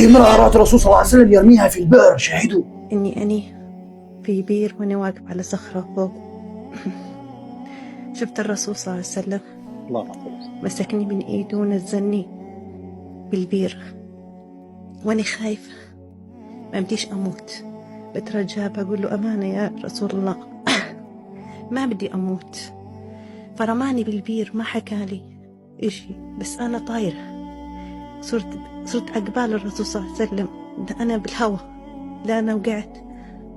امرأة رأت الرسول صلى الله عليه وسلم يرميها في البئر، شاهدوا. إني في بير وأنا واقف على صخرة فوق. شفت الرسول صلى الله عليه وسلم الله مسكني من إيده ونزلني بالبير وأنا خايفة ما بديش أموت. بترجى بقول له أمانة يا رسول الله ما بدي أموت. فرماني بالبير ما حكالي إشي، بس أنا طايرة. صرت أقبال الرسول صلى الله عليه وسلم. ده أنا بالهوى، لا أنا وقعت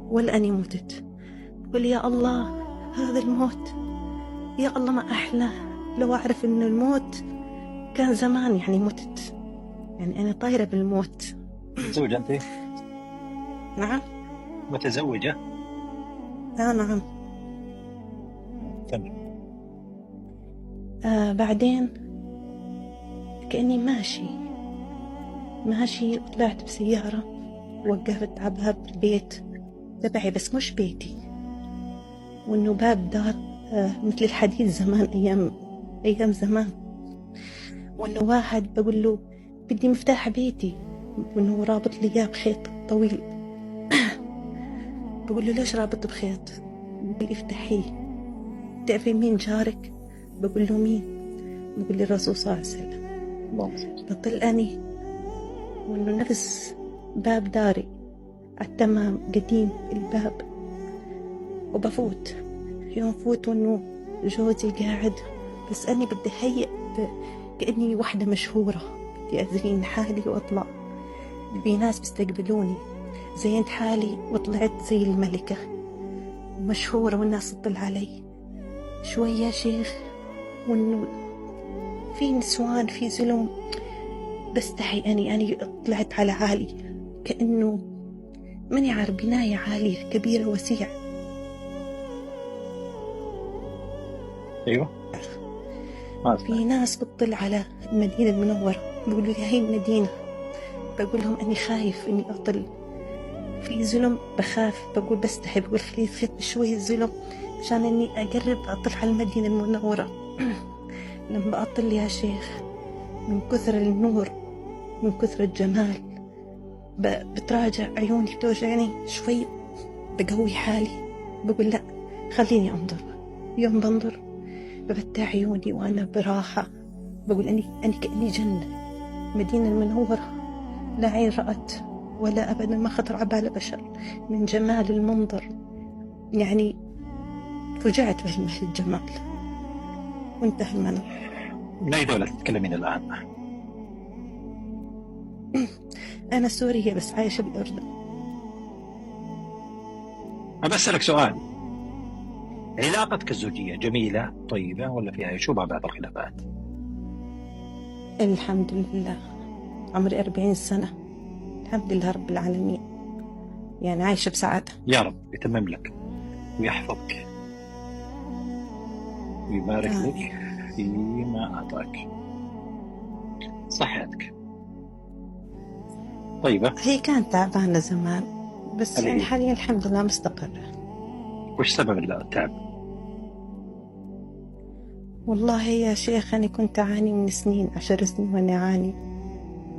ولا أني متت. قل يا الله هذا الموت، يا الله ما أحلى. لو أعرف إنه الموت كان زمان يعني متت. يعني أنا طايرة بالموت. متزوجة أنت؟ نعم. متزوجة؟ نعم. تمام. بعدين كأني ماشي طلعت بسيارة، وقفت على باب البيت تبعي بس مش بيتي، وإنه باب دار مثل الحديد زمان، أيام زمان. وإنه واحد بقول له بدي مفتاح بيتي، وإنه رابط لي إياه بخيط طويل. بقول له ليش رابط بخيط؟ بقول لي افتحيه. تعرفي مين جارك؟ بقول له مين؟ بقول لي الرسول صلى الله عليه وسلم. بطلقني وإنه نفس باب داري على التمام قديم الباب. وبفوت يوم فوت وإنه جوزي قاعد، بس أني بدي هيئ كأني واحدة مشهورة، بدي أزين حالي وأطلع في ناس بيستقبلوني. زينت حالي وطلعت زي الملكة مشهورة والناس تطلع علي شوية يا شيخ. وإنه في نسوان في زلم، بستحي أني طلعت على عالي، كأنه ماني عارف بناية عالية كبيرة وسيعة. أيوة. في ناس بتطلع على المدينة المنورة بيقولوا لي هاي المدينة. بقول لهم أني خايف إني أطل في ظلم، بخاف. بقول بستحي، بقول خلي يخف شوي الظلم عشان إني أقرب أطلع على المدينة المنورة. لما بأطل يا شيخ من كثر النور، من كثر الجمال، بتراجع عيوني بتوجعني شوي. بقوي حالي بقول لا خليني أنظر. يوم بنظر بفتح عيوني وأنا براحة. بقول أني كأني جنة، مدينة المنورة، لا عين رأت ولا أبدا ما خطر على بال بشر من جمال المنظر. يعني فجعت بهالجمال وانتهى المنظر. من أي دولة تتكلمين الآن؟ أنا سورية بس عايشة بالأردن. أبى أسألك سؤال، علاقتك الزوجية جميلة طيبة ولا فيها يشوبها بعض الخلافات؟ الحمد لله، عمري 40 سنة، الحمد لله رب العالمين، يعني عايشة بسعادة. يا رب يتمم لك ويحفظك ويبارك لك فيما أعطاك. صحتك طيبة؟ هي كانت تعبانة زمان بس يعني حاليا الحمد لله مستقرة. وش سبب التعب؟ والله يا شيخ أنا كنت أعاني من سنين، 10 سنين وأنا أعاني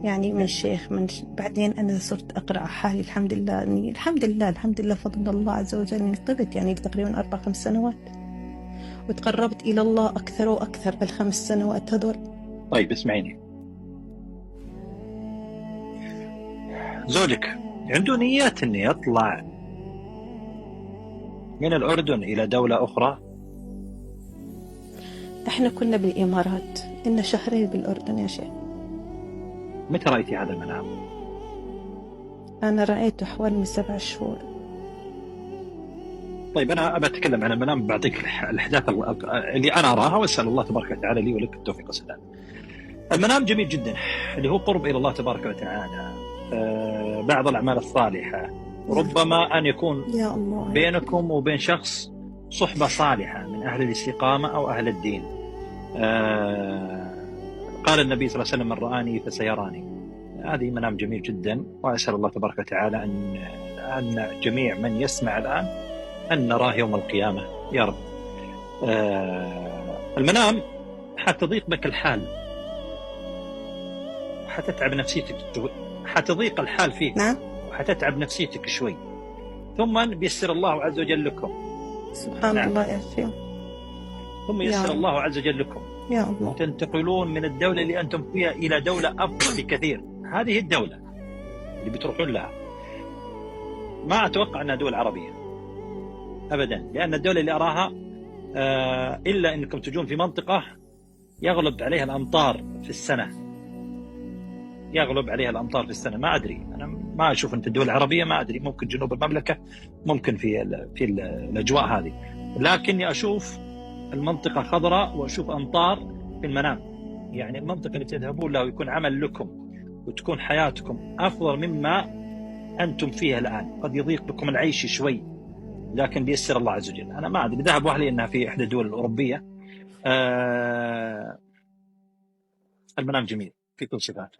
يعني من شيخ بعدين أنا صرت أقرأ حالي الحمد لله أني الحمد لله فضل الله عز وجل إني طبت يعني تقريبا 4-5 سنوات، وتقربت إلى الله أكثر وأكثر بال5 سنوات هذول. طيب اسمعيني، زوجك عنده نيات أن يطلع من الأردن إلى دولة أخرى؟ إحنا كنا بالإمارات، إن شهرين بالأردن يا شيخ. متى رأيتي هذا المنام؟ أنا رأيته حوالي من 7 شهور. طيب أنا أبى أتكلم عن المنام، بعطيك الأحداث اللي أنا أراها وأسأل الله تبارك وتعالى لي ولك التوفيق والسداد. المنام جميل جدا، اللي هو قرب إلى الله تبارك وتعالى، بعض الأعمال الصالحة، ربما أن يكون يا الله بينكم وبين شخص صحبة صالحة من أهل الاستقامة أو أهل الدين. قال النبي صلى الله عليه وسلم من رآني فسيراني. هذه منام جميل جدا، وأسأل الله تبارك وتعالى أن جميع من يسمع الآن أن نراه يوم القيامة يا رب. المنام حتضيق بك الحال، حتتعب نفسيتك حتضيق الحال فيك نعم. وحتتعب نفسيتك شوي، ثم بيسر الله عز وجل لكم. سبحان نعم. الله يا شيخ. ثم يا يسر رب. الله عز وجل لكم، يا الله. تنتقلون من الدولة اللي أنتم فيها إلى دولة أفضل بكثير. هذه الدولة اللي بتروحون لها ما أتوقع أنها دول عربية أبدا، لأن الدولة اللي أراها إلا أنكم تجون في منطقة يغلب عليها الأمطار في السنة، يغلب عليها الأمطار في السنة. ما أدري، أنا ما أشوف أنت الدول العربية، ما أدري، ممكن جنوب المملكة، ممكن في الأجواء هذه، لكني أشوف المنطقة خضراء وأشوف أمطار في المنام. يعني المنطقة اللي تذهبون له يكون عمل لكم وتكون حياتكم أفضل مما أنتم فيها الآن. قد يضيق بكم العيش شوي لكن بيسر الله عز وجل. أنا ما أدري، ذهب أهلي أنها في إحدى الدول الأوروبية. المنام جميل في كل صفات.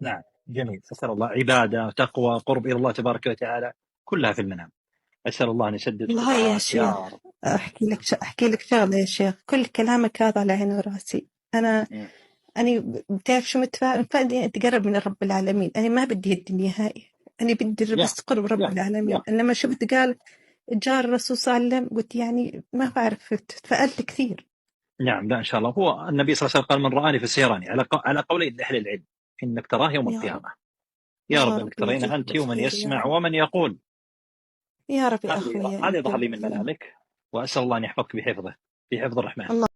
نعم جميل، أسأل الله عبادة تقوى قرب إلى الله تبارك وتعالى كلها في المنام. أسأل الله أن يسدد والله يا شيخ، أحكي لك شغلة يا شيخ، كل كلامك هذا على عيني وراسي. أنا بتعرف شو متفائل أتقرب من رب العالمين. أنا ما بدي الدنيا هاي، أنا بدي بس قرب رب العالمين. لما شفت قال جاء الرسول صلى الله عليه وسلم قلت يعني ما بعرف، تفائلت كثير. نعم، لا إن شاء الله. هو النبي صلى الله عليه وسلم قال من رآني فسيراني، على قولين لأهل العلم، إنك تراه يوم القيامة. يا رب إنك ترين أنت ومن يسمع ومن يقول. يا رب يا أخوي، هذا يظهر لي من منامك، وأسأل الله أن يحفظك بحفظه، بحفظ الرحمن.